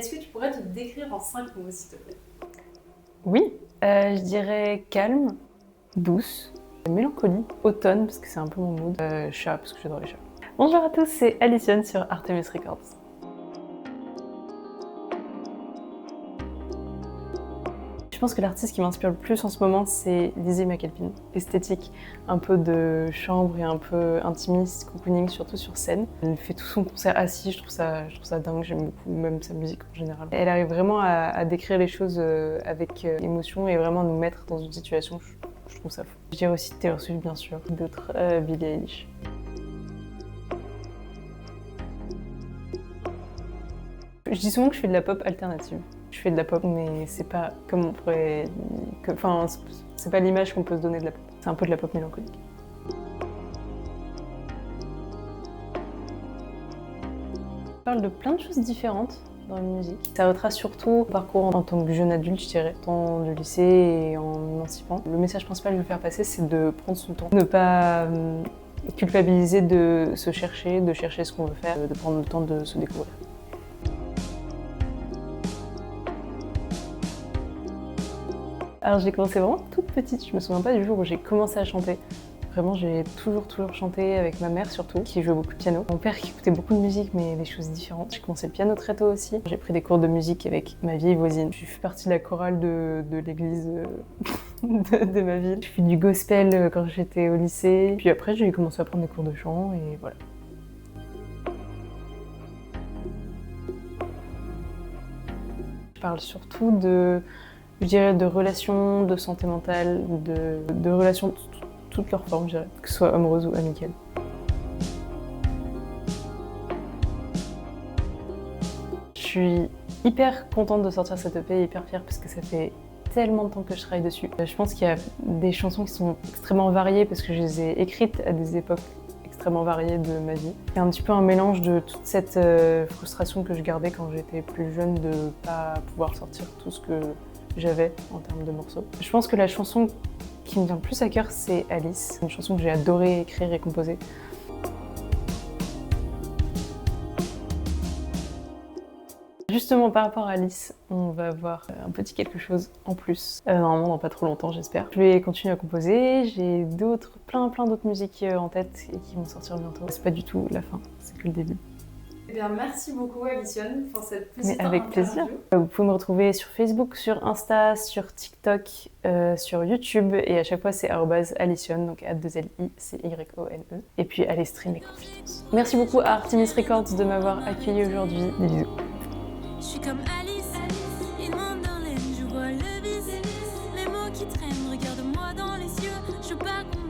Est-ce que tu pourrais te décrire en 5 mots, s'il te plaît? Oui, je dirais calme, douce, mélancolie, automne parce que c'est un peu mon mood, chat parce que j'adore les chats. Bonjour à tous, c'est Alison sur Artemis Records. Je pense que l'artiste qui m'inspire le plus en ce moment, c'est Lizzie McAlpin. Esthétique, un peu de chambre et un peu intimiste, cocooning, surtout sur scène. Elle fait tout son concert assis, je trouve ça dingue, j'aime beaucoup, même sa musique en général. Elle arrive vraiment à décrire les choses avec émotion et vraiment à nous mettre dans une situation, je trouve ça fou. Je dirais aussi Taylor Swift, bien sûr, d'autres, Billie Eilish. Je dis souvent que je fais de la pop alternative. Je fais de la pop, mais c'est pas comme on pourrait... Enfin, c'est pas l'image qu'on peut se donner de la pop. C'est un peu de la pop mélancolique. Je parle de plein de choses différentes dans la musique. Ça retrace surtout mon parcours en tant que jeune adulte, je dirais, tant du lycée et en m'émancipant. Le message principal que je veux faire passer, c'est de prendre son temps. Ne pas culpabiliser de se chercher, de chercher ce qu'on veut faire, de prendre le temps de se découvrir. Alors j'ai commencé vraiment toute petite, je me souviens pas du jour où j'ai commencé à chanter. Vraiment, j'ai toujours chanté avec ma mère surtout, qui jouait beaucoup de piano. Mon père qui écoutait beaucoup de musique, mais des choses différentes. J'ai commencé le piano très tôt aussi. J'ai pris des cours de musique avec ma vieille voisine. Je fais partie de la chorale de l'église de ma ville. Je fais du gospel quand j'étais au lycée. Puis après, j'ai commencé à prendre des cours de chant et voilà. Je parle surtout je dirais de relations, de santé mentale, de relations toutes leurs formes, je dirais, que ce soit amoureuse ou amicale. Je suis hyper contente de sortir cette EP, hyper fière parce que ça fait tellement de temps que je travaille dessus. Je pense qu'il y a des chansons qui sont extrêmement variées parce que je les ai écrites à des époques extrêmement variées de ma vie. C'est un petit peu un mélange de toute cette frustration que je gardais quand j'étais plus jeune de ne pas pouvoir sortir tout ce que j'avais en termes de morceaux. Je pense que la chanson qui me vient le plus à cœur, c'est Alice, une chanson que j'ai adoré écrire et composer. Justement, par rapport à Alice, on va avoir un petit quelque chose en plus. Normalement, dans pas trop longtemps, j'espère. Je vais continuer à composer. J'ai plein d'autres musiques en tête et qui vont sortir bientôt. C'est pas du tout la fin, c'est que le début. Eh bien, merci beaucoup, Alison, pour cette petite Mais avec plaisir. Vous pouvez me retrouver sur Facebook, sur Insta, sur TikTok, sur YouTube. Et à chaque fois, c'est @Alison, donc A2LICYONE. Et puis, allez streamer confiance. Merci beaucoup à Artemis Records de m'avoir accueilli aujourd'hui. Des bisous. Je suis comme Alice, une mandoline, je vois le bis, les mots qui traînent, regarde-moi dans les yeux, je veux pas qu'on